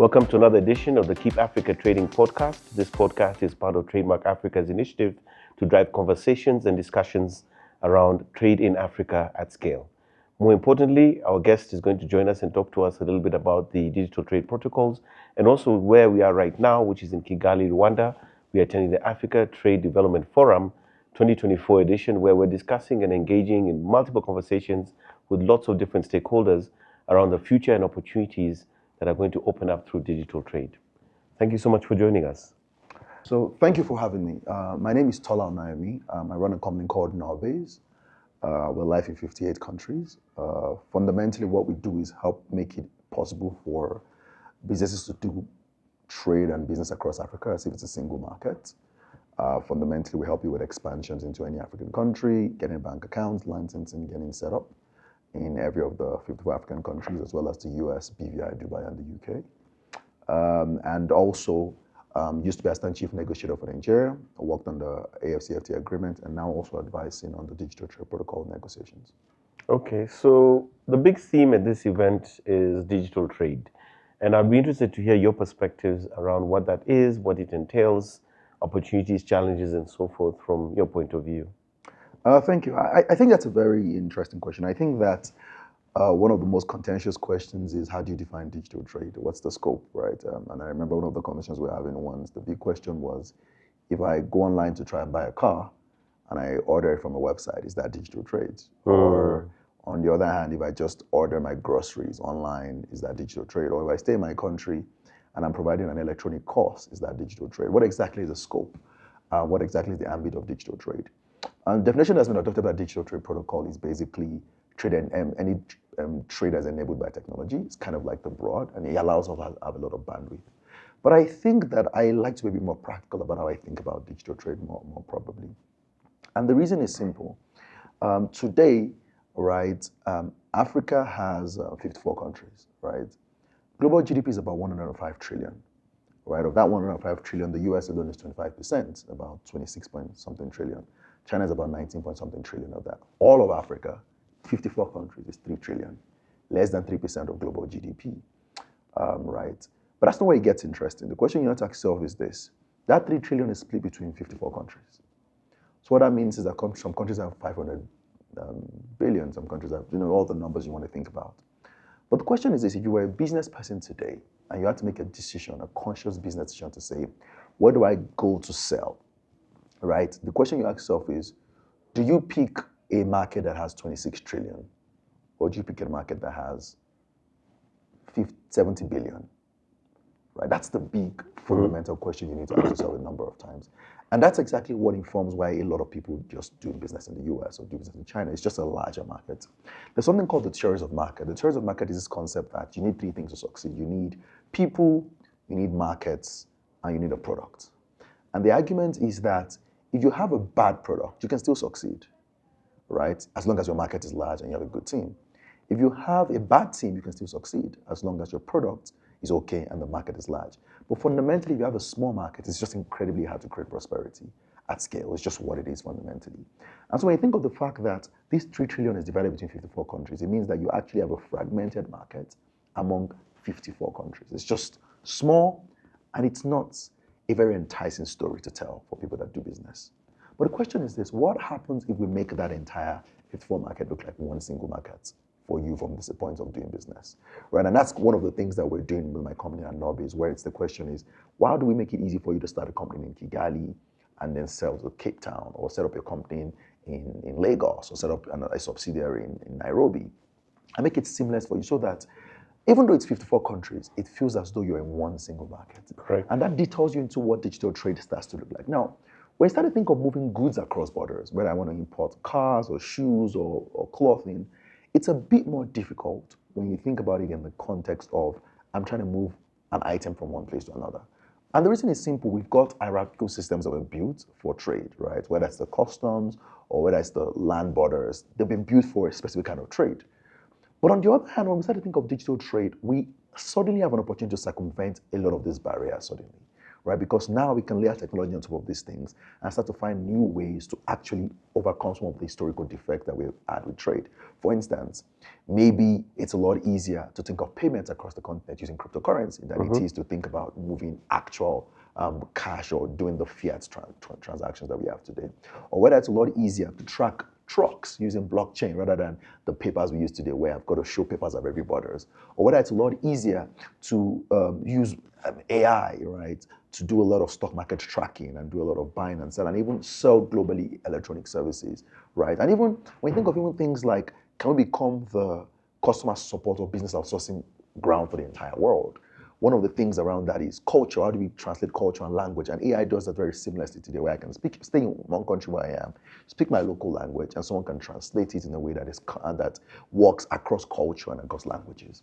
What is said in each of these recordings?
Welcome to another edition of the Keep Africa Trading Podcast. This podcast is part of Trademark Africa's initiative to drive conversations and discussions around trade in Africa at scale. More importantly, our guest is going to join us and talk to us a little bit about the digital trade protocols and also where we are right now, which is in Kigali, Rwanda. We are attending the Africa Trade Development Forum 2024 edition, where we're discussing and engaging in multiple conversations with lots of different stakeholders around the future and opportunities that are going to open up through digital trade. Thank you so much for joining us. So thank you for having me. My name is Adetola Onayemi. I run a company called Norebase. We're live in 58 countries. Fundamentally, what we do is help make it possible for businesses to do trade and business across Africa as if it's a single market. Fundamentally, we help you with expansions into any African country, getting bank accounts, licensing, getting set up in every of the 54 African countries, as well as the US, BVI, Dubai, and the UK. And also used to be Assistant Chief Negotiator for Nigeria. I worked on the AfCFTA agreement and now also advising on the digital trade protocol negotiations. Okay, so the big theme at this event is digital trade. And I'd be interested to hear your perspectives around what that is, what it entails, opportunities, challenges, and so forth from your point of view. Thank you. I think that's a very interesting question. I think that one of the most contentious questions is how do you define digital trade? What's the scope, right? And I remember one of the conversations we were having once, the big question was, if I go online to try and buy a car and I order it from a website, is that digital trade? Or on the other hand, if I just order my groceries online, is that digital trade? Or if I stay in my country and I'm providing an electronic course, is that digital trade? What exactly is the scope? What exactly is the ambit of digital trade? And the definition that's been adopted by digital trade protocol is basically trade and any trade that's enabled by technology. It's kind of like the broad, and it allows us to have a lot of bandwidth. But I think that I like to be more practical about how I think about digital trade more probably. And the reason is simple. Today, right, Africa has 54 countries, right? Global GDP is about 105 trillion, right? Of that 105 trillion, the US alone is 25%, about 26 point something trillion. China is about 19 point something trillion of that. All of Africa, 54 countries, is 3 trillion, less than 3% of global GDP, right? But that's not where it gets interesting. The question you have to ask yourself is this: that 3 trillion is split between 54 countries. So what that means is that some countries have 500 billion, some countries have, all the numbers you want to think about. But the question is this: if you were a business person today and you had to make a decision, a conscious business decision to say, where do I go to sell? Right? The question you ask yourself is, do you pick a market that has 26 trillion? Or do you pick a market that has 70 billion? Right? That's the big fundamental question you need to ask yourself a number of times. And that's exactly what informs why a lot of people just do business in the US or do business in China. It's just a larger market. There's something called the theories of market. The theories of market is this concept that you need three things to succeed. You need people, you need markets, and you need a product. And the argument is that if you have a bad product, you can still succeed, right? As long as your market is large and you have a good team. If you have a bad team, you can still succeed as long as your product is okay and the market is large. But fundamentally, if you have a small market, it's just incredibly hard to create prosperity at scale. It's just what it is fundamentally. And so when you think of the fact that this 3 trillion is divided between 54 countries, it means that you actually have a fragmented market among 54 countries. It's just small, and it's not a very enticing story to tell for people that do business. But the question is this: what happens if we make that entire 54 market look like one single market for you from this point of doing business, right? And that's one of the things that we're doing with my company at Norebase, where it's the question is, how do we make it easy for you to start a company in Kigali and then sell to Cape Town, or set up your company in Lagos, or set up a subsidiary in Nairobi, and make it seamless for you so that even though it's 54 countries, it feels as though you're in one single market. Correct. And that details you into what digital trade starts to look like. Now, when you start to think of moving goods across borders, whether I want to import cars or shoes or clothing, it's a bit more difficult when you think about it in the context of, I'm trying to move an item from one place to another. And the reason is simple. We've got hierarchical systems that were built for trade, right? Whether it's the customs or whether it's the land borders, they've been built for a specific kind of trade. But on the other hand, when we start to think of digital trade, we suddenly have an opportunity to circumvent a lot of these barriers suddenly, right? Because now we can layer technology on top of these things and start to find new ways to actually overcome some of the historical defects that we've had with trade. For instance, maybe it's a lot easier to think of payments across the continent using cryptocurrency than it is to think about moving actual cash or doing the fiat transactions that we have today. Or whether it's a lot easier to track trucks using blockchain rather than the papers we use today where I've got to show papers at every borders. Or whether it's a lot easier to use AI, right, to do a lot of stock market tracking and do a lot of buying and selling and even sell globally electronic services, right? And even when you think of even things like, can we become the customer support or business outsourcing ground for the entire world? One of the things around that is culture. How do we translate culture and language? And AI does that very seamlessly today, where I can stay in one country where I am, speak my local language, and someone can translate it in a way that works across culture and across languages.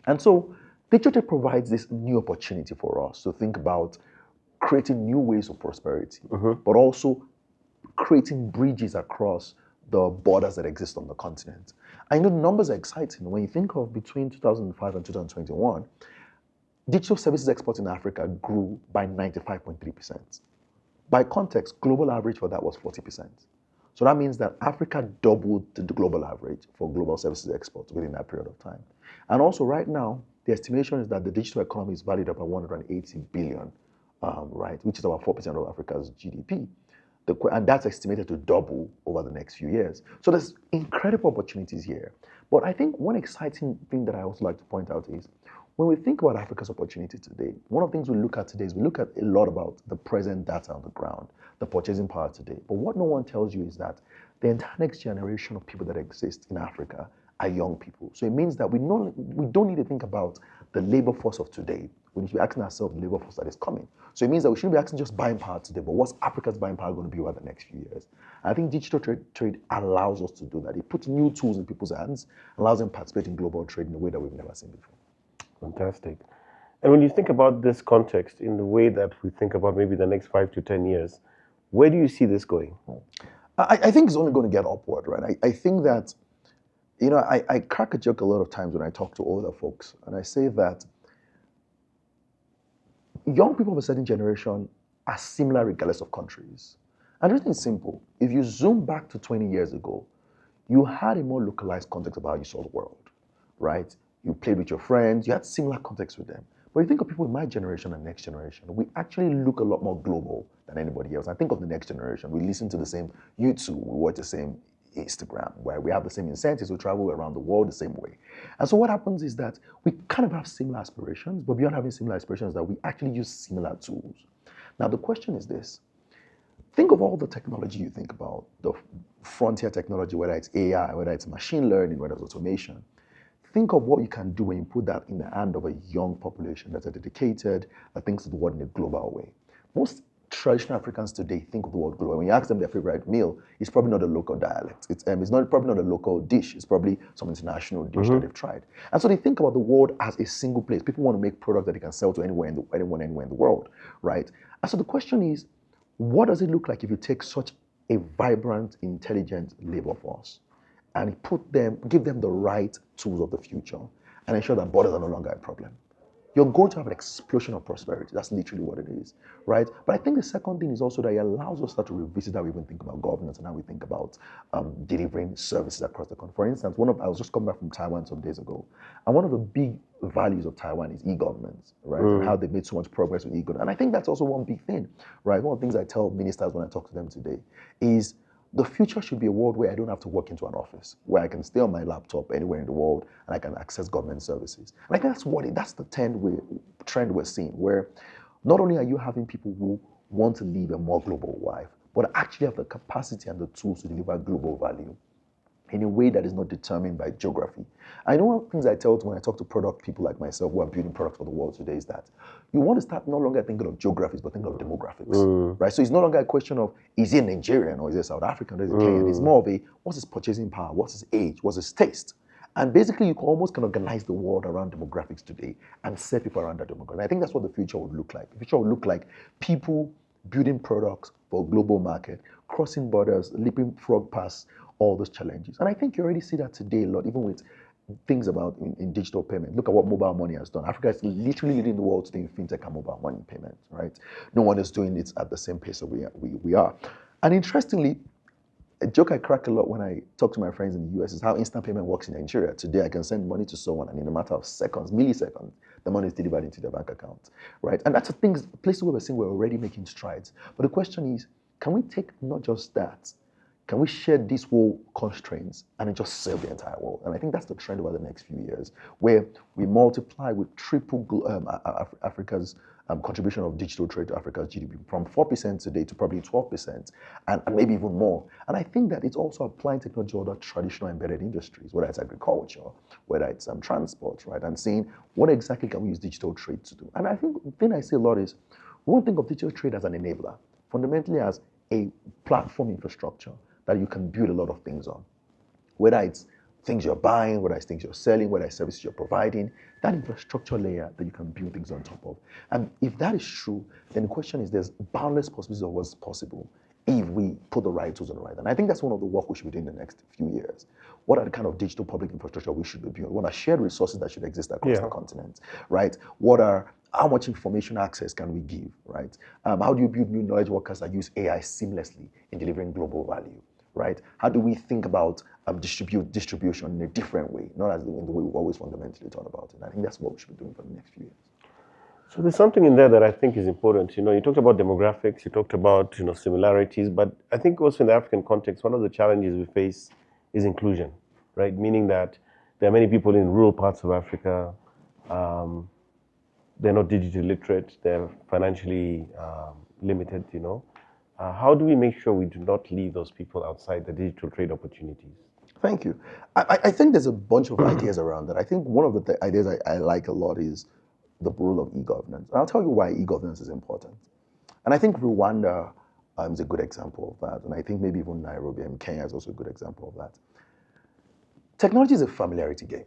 And so digital tech provides this new opportunity for us to think about creating new ways of prosperity, but also creating bridges across the borders that exist on the continent. And the numbers are exciting. When you think of between 2005 and 2021, digital services export in Africa grew by 95.3%. By context, global average for that was 40%. So that means that Africa doubled the global average for global services exports within that period of time. And also right now, the estimation is that the digital economy is valued at about 180 billion, right, which is about 4% of Africa's GDP. And that's estimated to double over the next few years. So there's incredible opportunities here. But I think one exciting thing that I also like to point out is when we think about Africa's opportunity today, one of the things we look at today is we look at a lot about the present data on the ground, the purchasing power today. But what no one tells you is that the entire next generation of people that exist in Africa are young people. So it means that we don't need to think about the labor force of today. We need to be asking ourselves the labor force that is coming. So it means that we shouldn't be asking just buying power today, but what's Africa's buying power going to be over the next few years? And I think digital trade allows us to do that. It puts new tools in people's hands, allows them to participate in global trade in a way that we've never seen before. Fantastic. And when you think about this context in the way that we think about maybe the next 5 to 10 years, where do you see this going? I think it's only going to get upward, right? I think that, I crack a joke a lot of times when I talk to older folks, and I say that young people of a certain generation are similar regardless of countries. And the reason is simple. If you zoom back to 20 years ago, you had a more localized context about how you saw the world, right? You played with your friends, you had similar context with them. But you think of people in my generation and next generation, we actually look a lot more global than anybody else. I think of the next generation, we listen to the same YouTube, we watch the same Instagram, where we have the same incentives, we travel around the world the same way. And so what happens is that we kind of have similar aspirations, but beyond having similar aspirations, that we actually use similar tools. Now the question is this: think of all the technology you think about, the frontier technology, whether it's AI, whether it's machine learning, whether it's automation. Think of what you can do when you put that in the hand of a young population that's dedicated, that thinks of the world in a global way. Most traditional Africans today think of the world global. When you ask them their favorite meal, it's probably not a local dialect. It's probably not a local dish. It's probably some international dish that they've tried. And so they think about the world as a single place. People want to make products that they can sell to anywhere in the world, right? And so the question is, what does it look like if you take such a vibrant, intelligent labor force and give them the right tools of the future and ensure that borders are no longer a problem? You're going to have an explosion of prosperity. That's literally what it is, right? But I think the second thing is also that it allows us to start to revisit how we even think about governance and how we think about delivering services across the country. For instance, I was just coming back from Taiwan some days ago, and one of the big values of Taiwan is e-governance, right? And how they've made so much progress with e-governance. And I think that's also one big thing, right? One of the things I tell ministers when I talk to them today is the future should be a world where I don't have to walk into an office, where I can stay on my laptop anywhere in the world and I can access government services. And I think that's the trend we're seeing, where not only are you having people who want to live a more global life, but actually have the capacity and the tools to deliver global value in a way that is not determined by geography. I know one of the things I tell when I talk to product people like myself who are building products for the world today is that you want to start no longer thinking of geographies, but thinking of demographics, right? So it's no longer a question of, is he Nigerian or is he South African or is he Kenyan? It's more of what's his purchasing power, what's his age, what's his taste? And basically you can almost kind of organize the world around demographics today and set people around that demographic. And I think that's what the future would look like. The future would look like people building products for a global market, crossing borders, leaping frog past all those challenges. And I think you already see that today a lot, even with things about in digital payment. Look at what mobile money has done. Africa is literally leading the world today in fintech and mobile money payment, right? No one is doing it at the same pace that we are. And interestingly, a joke I crack a lot when I talk to my friends in the US is how instant payment works in Nigeria. Today, I can send money to someone, and in a matter of seconds, milliseconds, the money is delivered into their bank account, right? And that's the things, places where we're saying we're already making strides. But the question is, can we take not just that? Can we shed these whole constraints and then just serve the entire world? And I think that's the trend over the next few years, where we multiply, we triple Africa's contribution of digital trade to Africa's GDP from 4% today to probably 12%, and maybe even more. And I think that it's also applying technology to other traditional embedded industries, whether it's agriculture, whether it's transport, right? And saying, what exactly can we use digital trade to do? And I think the thing I say a lot is, we won't think of digital trade as an enabler, fundamentally as a platform infrastructure that you can build a lot of things on. Whether it's things you're buying, whether it's things you're selling, whether it's services you're providing, that infrastructure layer that you can build things on top of. And if that is true, then the question is, there's boundless possibilities of what's possible if we put the right tools on the right. And I think that's one of the work we should be doing in the next few years. What are the kind of digital public infrastructure we should be building? What are shared resources that should exist across the continent, right? How much information access can we give, right? How do you build new knowledge workers that use AI seamlessly in delivering global value, right? How do we think about distribution in a different way, not as in the way we've always fundamentally thought about it? I think that's what we should be doing for the next few years. So there's something in there that I think is important. You talked about demographics, you talked about, similarities, but I think also in the African context, one of the challenges we face is inclusion, right? Meaning that there are many people in rural parts of Africa, they're not digitally literate, they're financially limited, How do we make sure we do not leave those people outside the digital trade opportunities? Thank you. I think there's a bunch of ideas around that. I think one of the ideas I like a lot is the role of e-governance. And I'll tell you why e-governance is important. And I think Rwanda is a good example of that. And I think maybe even Nairobi and Kenya is also a good example of that. Technology is a familiarity game.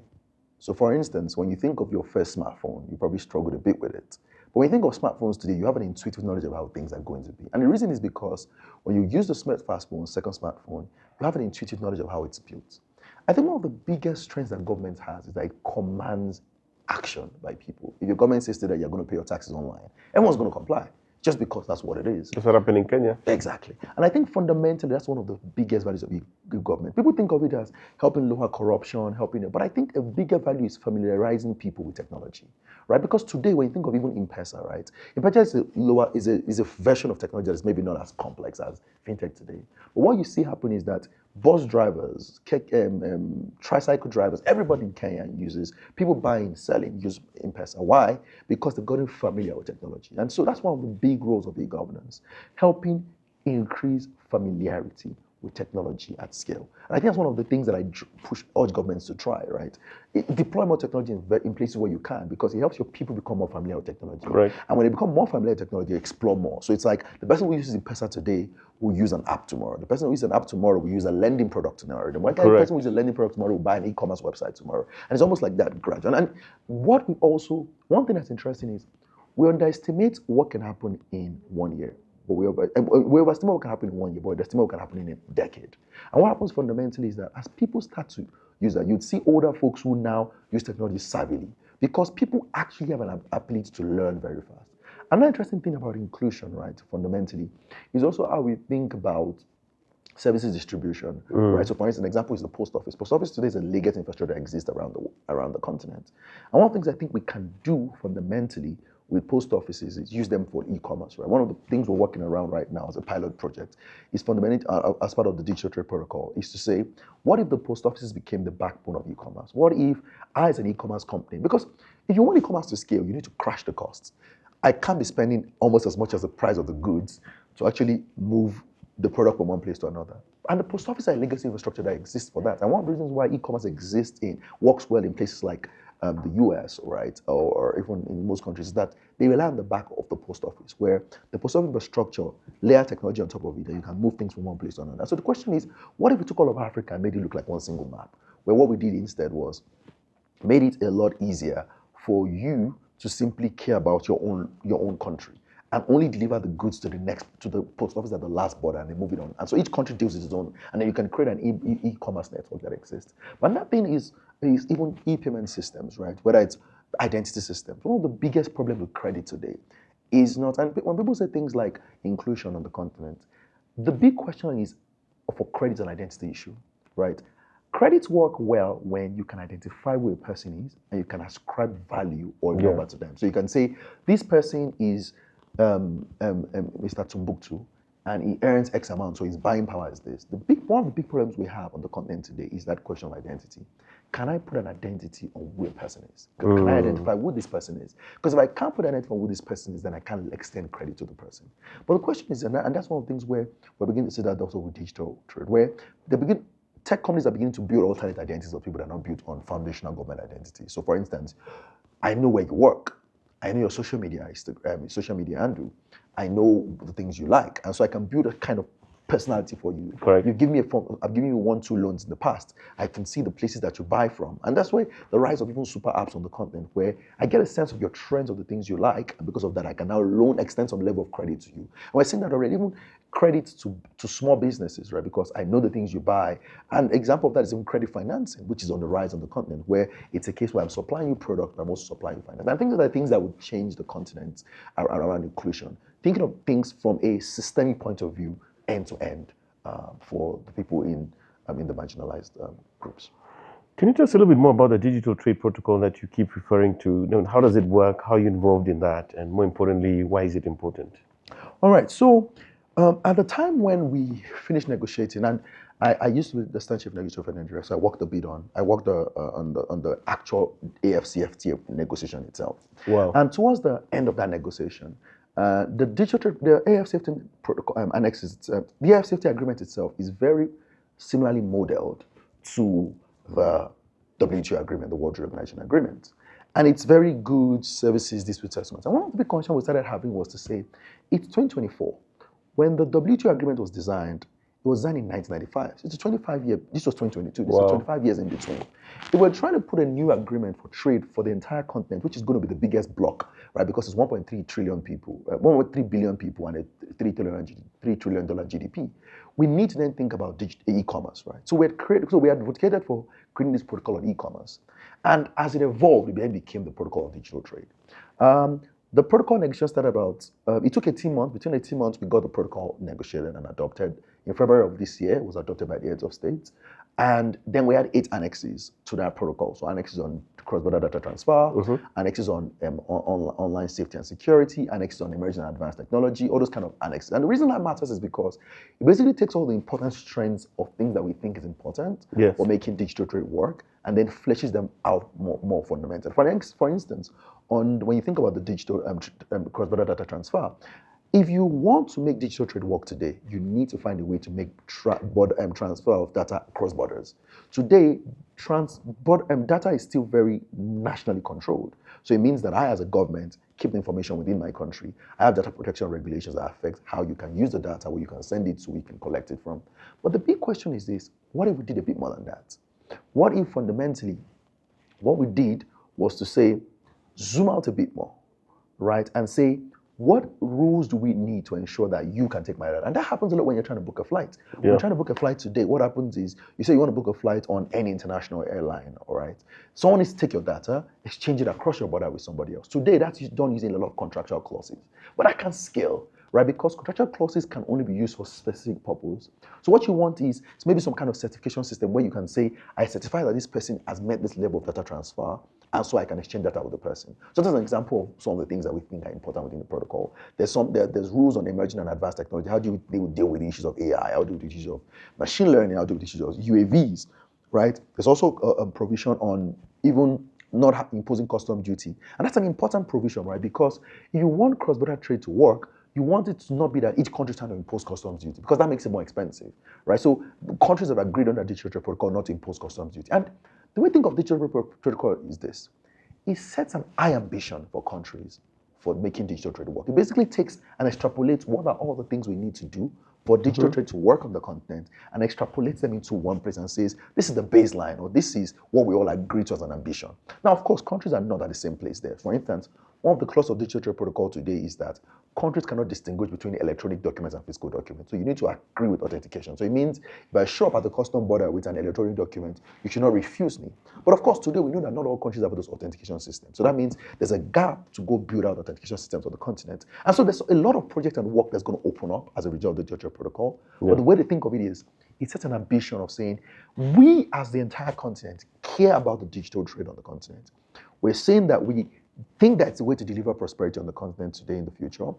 So for instance, when you think of your first smartphone, you probably struggled a bit with it. But when you think of smartphones today, you have an intuitive knowledge of how things are going to be. And the reason is because when you use the smartphone, second smartphone, you have an intuitive knowledge of how it's built. I think one of the biggest strengths that government has is that it commands action by people. If your government says today you're going to pay your taxes online, everyone's going to comply, just because that's what it is. That's what happened in Kenya. Exactly. And I think fundamentally that's one of the biggest values of government. People think of it as helping lower corruption, but I think a bigger value is familiarizing people with technology, right? Because today when you think of even M-Pesa, right? M-Pesa is a version of technology that is maybe not as complex as fintech today. But what you see happen is that bus drivers, tricycle drivers, everybody in Kenya uses, people buying, selling, use M-Pesa. Why? Because they've gotten familiar with technology. And so that's one of the big roles of e-governance, helping increase familiarity with technology at scale. And I think that's one of the things that I urge governments to try, right? Deploy more technology in places where you can, because it helps your people become more familiar with technology. Right. And when they become more familiar with technology, they explore more. So it's like the person who uses M-Pesa today will use an app tomorrow. The person who uses an app tomorrow will use a lending product tomorrow. The person who uses a lending product tomorrow will buy an e-commerce website tomorrow. And it's almost like that gradual. And one thing that's interesting is we underestimate what can happen in 1 year. But we overestimate what can happen in 1 year, but we underestimate what can happen in a decade. And what happens fundamentally is that as people start to use that, you'd see older folks who now use technology savvily, because people actually have an ability to learn very fast. Another interesting thing about inclusion, right, fundamentally, is also how we think about services distribution, right? So for instance, an example is the post office. Post office today is a legacy infrastructure that exists around the continent. And one of the things I think we can do fundamentally with post offices is use them for e-commerce, right? One of the things we're working around right now as a pilot project is fundamentally, as part of the digital trade protocol, is to say, what if the post offices became the backbone of e-commerce? What if I, as an e-commerce company, because if you want e-commerce to scale, you need to crash the costs. I can't be spending almost as much as the price of the goods to actually move the product from one place to another. And the post office is a legacy infrastructure that exists for that. And one of the reasons why e-commerce works well in places like the US, right, or even in most countries, is that they rely on the back of the post office, where the post office infrastructure layer technology on top of it, and you can move things from one place to another. So the question is, what if we took all of Africa and made it look like one single map, where what we did instead was made it a lot easier for you to simply care about your own country, and only deliver the goods to the post office at the last border, and they move it on. And so each country deals with its own, and then you can create an e-commerce network that exists. But another thing is even e-payment systems, right? Whether it's identity systems. One of the biggest problems with credit today is not, and when people say things like inclusion on the continent, the big question is for credit and identity issue, right? Credits work well when you can identify who a person is and you can ascribe value or number to them. So you can say, this person is Mr. Timbuktu, and he earns X amount, so his buying power is this. One of the big problems we have on the continent today is that question of identity. Can I put an identity on who a person is? Can I identify who this person is? Because if I can't put an identity on who this person is, then I can't extend credit to the person. But the question is, and that's one of the things where we're beginning to see that also with digital trade, where tech companies are beginning to build alternate identities of people that are not built on foundational government identity. So for instance, I know where you work. I know your social media handle. I know the things you like. And so I can build a kind of personality for you. Correct. You give me I've given you 1-2 loans in the past. I can see the places that you buy from. And that's why the rise of even super apps on the continent, where I get a sense of your trends of the things you like. And because of that, I can now extend some level of credit to you. And we're seeing that already, even credit to small businesses, right? Because I know the things you buy. And an example of that is even credit financing, which is on the rise on the continent, where it's a case where I'm supplying you product, but I'm also supplying you finance. And I think that are things that would change the continent around inclusion. Thinking of things from a systemic point of view, end to end, for the people in the marginalized groups. Can you tell us a little bit more about the digital trade protocol that you keep referring to? How does it work? How are you involved in that? And more importantly, why is it important? All right. So at the time when we finished negotiating, and I used to be the stand chief negotiator for Nigeria, so I worked on the actual AfCFTA negotiation itself. Wow. And towards the end of that negotiation, the AfCFTA protocol annexes, the AfCFTA agreement itself is very similarly modeled to the WTO agreement, the World Trade Organization agreement. And it's very good services, dispute settlements. And one of the big concerns we started having was to say, it's 2024. When the WTO agreement was designed, it was designed in 1995. So it's a 25-year, this was 2022, this was 25 years in between. If we're trying to put a new agreement for trade for the entire continent, which is going to be the biggest block, right? Because it's 1.3 trillion people, 1.3 billion people and a $3 trillion GDP. We need to then think about e-commerce, right? So we had advocated for creating this protocol on e-commerce. And as it evolved, it then became the protocol of digital trade. The protocol negotiation started about, it took 18 months. Between 18 months, we got the protocol negotiated and adopted. In February of this year, it was adopted by the heads of states. And then we had 8 annexes to that protocol. So annexes on cross-border data transfer, annexes on online safety and security, annexes on emerging and advanced technology, all those kind of annexes. And the reason that matters is because it basically takes all the important strengths of things that we think is important for making digital trade work, and then fleshes them out more fundamentally. For instance, when you think about the digital cross-border data transfer, if you want to make digital trade work today, you need to find a way to make transfer of data across borders. Today, data is still very nationally controlled. So it means that I, as a government, keep the information within my country. I have data protection regulations that affect how you can use the data, where you can send it, so we can collect it from. But the big question is this: what if we did a bit more than that? What if fundamentally, what we did was to say, zoom out a bit more, right, and say, what rules do we need to ensure that you can take my data? And that happens a lot when you're trying to book a flight. When you're trying to book a flight today, what happens is, you say you want to book a flight on any international airline, all right? Someone needs to take your data, exchange it across your border with somebody else. Today, that's done using a lot of contractual clauses. But that can scale, right? Because contractual clauses can only be used for specific purpose. So what you want is maybe some kind of certification system where you can say, I certify that this person has met this level of data transfer, and so I can exchange data with the person. So that's an example of some of the things that we think are important within the protocol. There's rules on emerging and advanced technology. How do you deal with the issues of AI? How do you deal with the issues of machine learning? How do you deal with the issues of UAVs, right? There's also a provision on even not imposing custom duty. And that's an important provision, right? Because if you want cross-border trade to work, you want it to not be that each country is trying to impose customs duty, because that makes it more expensive, right? So countries have agreed on the digital trade protocol not to impose customs duty. And the way to think of digital trade protocol is this: it sets an high ambition for countries for making digital trade work. It basically takes and extrapolates what are all the things we need to do for digital trade to work on the continent, and extrapolates them into one place and says, this is the baseline, or this is what we all agree to as an ambition. Now, of course, countries are not at the same place there. For instance, one of the clauses of digital trade protocol today is that countries cannot distinguish between electronic documents and physical documents. So you need to agree with authentication. So it means if I show up at the custom border with an electronic document, you should not refuse me. But of course, today we know that not all countries have those authentication systems. So that means there's a gap to go build out authentication systems on the continent. And so there's a lot of projects and work that's going to open up as a result of the digital trade protocol. Yeah. But the way to think of it is, it sets an ambition of saying, we as the entire continent care about the digital trade on the continent. We're saying that we think that's the way to deliver prosperity on the continent today in the future.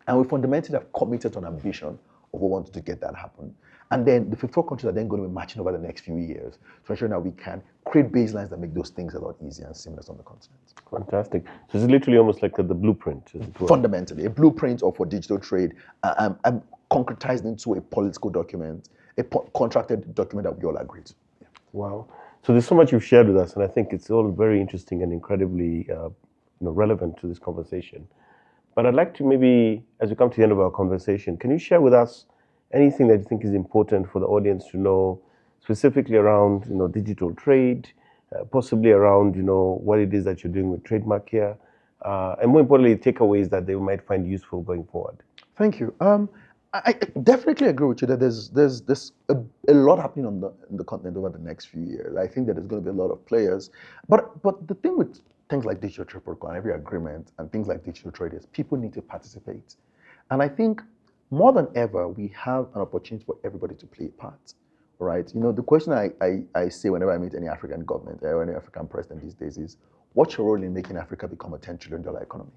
And we fundamentally have committed to an ambition of what we want to get that happen. And then the 54 countries are then going to be matching over the next few years to ensure that we can create baselines that make those things a lot easier and seamless on the continent. Fantastic. So it's literally almost like the blueprint, as it were. Fundamentally, a blueprint for digital trade and concretized into a political document, a contracted document that we all agree to. Yeah. Wow. So there's so much you've shared with us, and I think it's all very interesting and incredibly relevant to this conversation. But I'd like to maybe, as we come to the end of our conversation, can you share with us anything that you think is important for the audience to know, specifically around digital trade, possibly around what it is that you're doing with Trademark here, and more importantly, takeaways that they might find useful going forward? Thank you. I definitely agree with you that there's a lot happening on the continent over the next few years. I think that there's going to be a lot of players, but the thing with things like digital trade protocol and every agreement and things like digital trade is people need to participate, and I think more than ever we have an opportunity for everybody to play a part. Right? The question I say whenever I meet any African government or any African president these days is, what's your role in making Africa become a $10 trillion economy?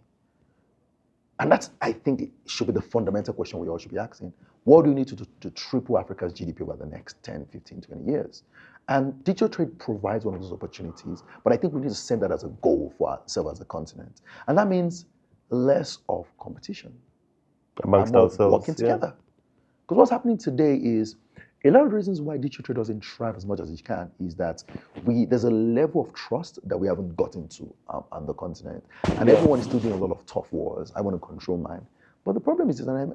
And that's, I think, it should be the fundamental question we all should be asking. What do you need to do to triple Africa's GDP over the next 10, 15, 20 years? And digital trade provides one of those opportunities, but I think we need to set that as a goal for ourselves as a continent. And that means less of competition. Amongst ourselves. Working together. Because what's happening today is, a lot of the reasons why digital trade doesn't thrive as much as it can is that there's a level of trust that we haven't gotten to on the continent, and everyone is still doing a lot of tough wars. I want to control mine, but the problem is, and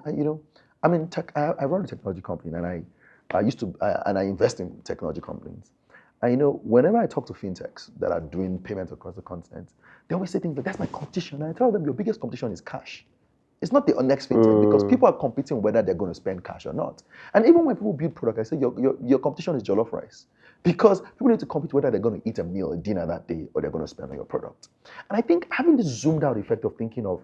I'm in tech. I run a technology company, and I invest in technology companies. And whenever I talk to fintechs that are doing payments across the continent, they always say things like, "That's my competition," and I tell them, your biggest competition is cash. It's not the next fintech because people are competing whether they're going to spend cash or not. And even when people build product, I say your competition is jollof rice, because people need to compete whether they're going to eat a dinner that day or they're going to spend on your product. And I think having this zoomed out effect of thinking of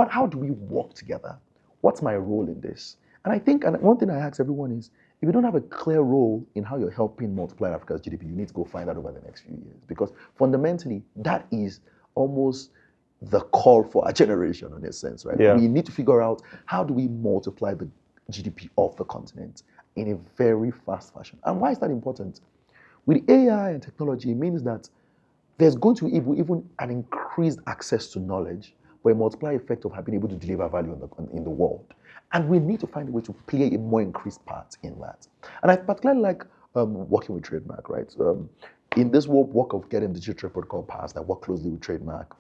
how do we work together? What's my role in this? And I think, and one thing I ask everyone is, if you don't have a clear role in how you're helping multiply Africa's GDP, you need to go find out over the next few years, because fundamentally that is almost the call for our generation in a sense, right? Yeah. We need to figure out how do we multiply the GDP of the continent in a very fast fashion. And why is that important? With AI and technology, it means that there's going to be even an increased access to knowledge, but a multiplier effect of being able to deliver value in the world. And we need to find a way to play a more increased part in that. And I particularly like working with Trademark, right? In this work of getting the digital trade protocol passed, I work closely with Trademark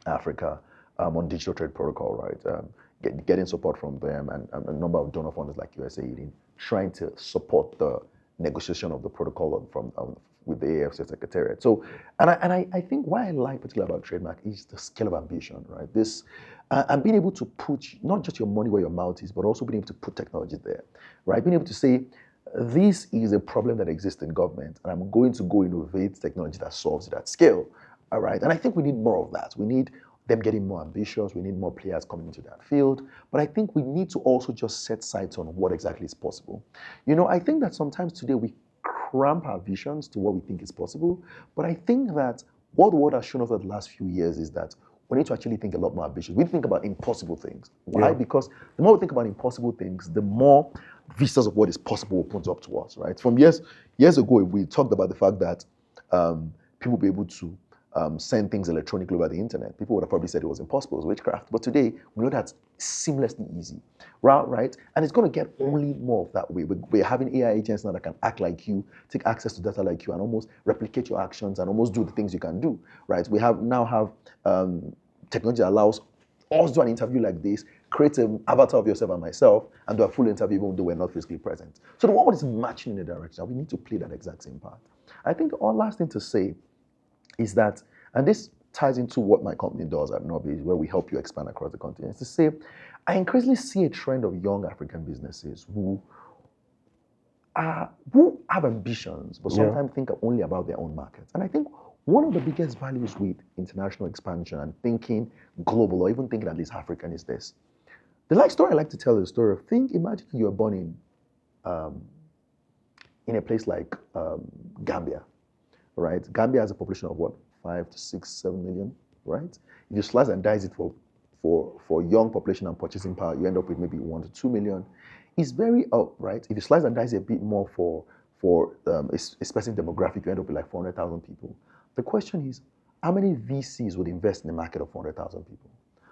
Africa on digital trade protocol, right? Getting support from them and a number of donor funders like USAID in trying to support the negotiation of the protocol with the AfCFTA Secretariat. So, and I think why I like particularly about Trademark is the scale of ambition, right? This and being able to put not just your money where your mouth is, but also being able to put technology there, right? Being able to say, this is a problem that exists in government, and I'm going to go innovate technology that solves it at scale. All right, and I think we need more of that. We need them getting more ambitious. We need more players coming into that field. But I think we need to also just set sights on what exactly is possible. I think that sometimes today we cramp our visions to what we think is possible. But I think that what the world has shown us over the last few years is that we need to actually think a lot more ambitious. We think about impossible things. Why? Yeah. Because the more we think about impossible things, the more vistas of what is possible opens up to us, right? From years ago, we talked about the fact that people will be able to send things electronically over the internet. People would have probably said it was impossible, it was witchcraft. But today, we know that's seamlessly easy, right? And it's going to get only more of that way. We're having AI agents now that can act like you, take access to data like you, and almost replicate your actions and almost do the things you can do, right? We now have technology that allows us to do an interview like this, create an avatar of yourself and myself, and do a full interview even though we're not physically present. So the world is marching in the direction. We need to play that exact same part. I think our last thing to say is that, and this ties into what my company does at Norebase, where we help you expand across the continent, is to say, I increasingly see a trend of young African businesses who have ambitions, but Yeah. sometimes think only about their own markets. And I think one of the biggest values with international expansion and thinking global, or even thinking at least African, is this. The story I like to tell is the story of, imagine you are born in a place like Gambia, right? Gambia has a population of what, 5 to 6, 7 million, right? If you slice and dice it for young population and purchasing power, you end up with maybe 1 to 2 million. It's very up, right? If you slice and dice it a bit more for a specific demographic, you end up with like 400,000 people. The question is, how many VCs would invest in a market of 400,000 people?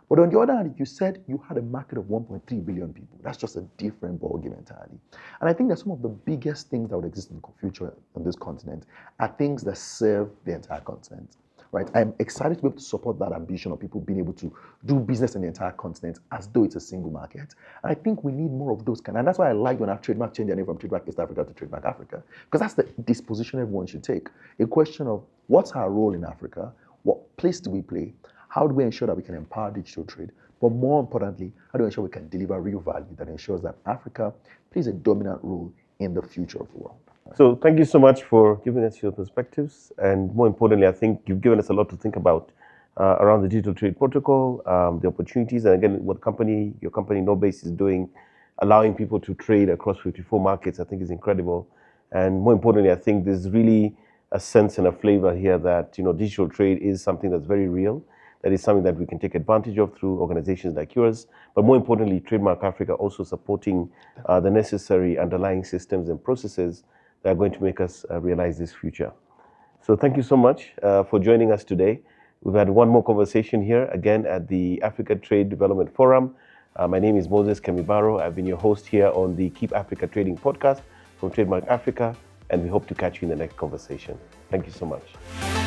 But on the other hand, if you said you had a market of 1.3 billion people, that's just a different ballgame entirely. And I think that some of the biggest things that would exist in the future on this continent are things that serve the entire continent. Right? I'm excited to be able to support that ambition of people being able to do business in the entire continent as though it's a single market. And I think we need more of those kind. And that's why I like when our trademark changed their name from Trademark East Africa to Trademark Africa, because that's the disposition everyone should take. A question of what's our role in Africa? What place do we play? How do we ensure that we can empower digital trade? But more importantly, how do we ensure we can deliver real value that ensures that Africa plays a dominant role in the future of the world? So thank you so much for giving us your perspectives. And more importantly, I think you've given us a lot to think about around the digital trade protocol, the opportunities, and again, what your company Norebase is doing, allowing people to trade across 54 markets, I think is incredible. And more importantly, I think there's really a sense and a flavor here that, digital trade is something that's very real. That is something that we can take advantage of through organizations like yours. But more importantly, Trademark Africa also supporting the necessary underlying systems and processes that are going to make us realize this future. So thank you so much for joining us today. We've had one more conversation here, again, at the Africa Trade Development Forum. My name is Moses Kemibaro. I've been your host here on the Keep Africa Trading podcast from Trademark Africa, and we hope to catch you in the next conversation. Thank you so much.